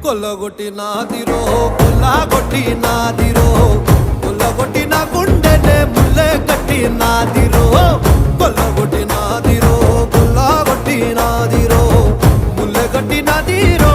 కొల్లగొట్టి నాదిరో కొల్లగొట్టి నాదిరో కొల్లగొట్టి నా గుండెనే ముల్లె కట్టి నాదిరో కొల్లగొట్టి నాదిరో కొల్లగొట్టి నాదిరో ముల్లె కట్టి నాదిరో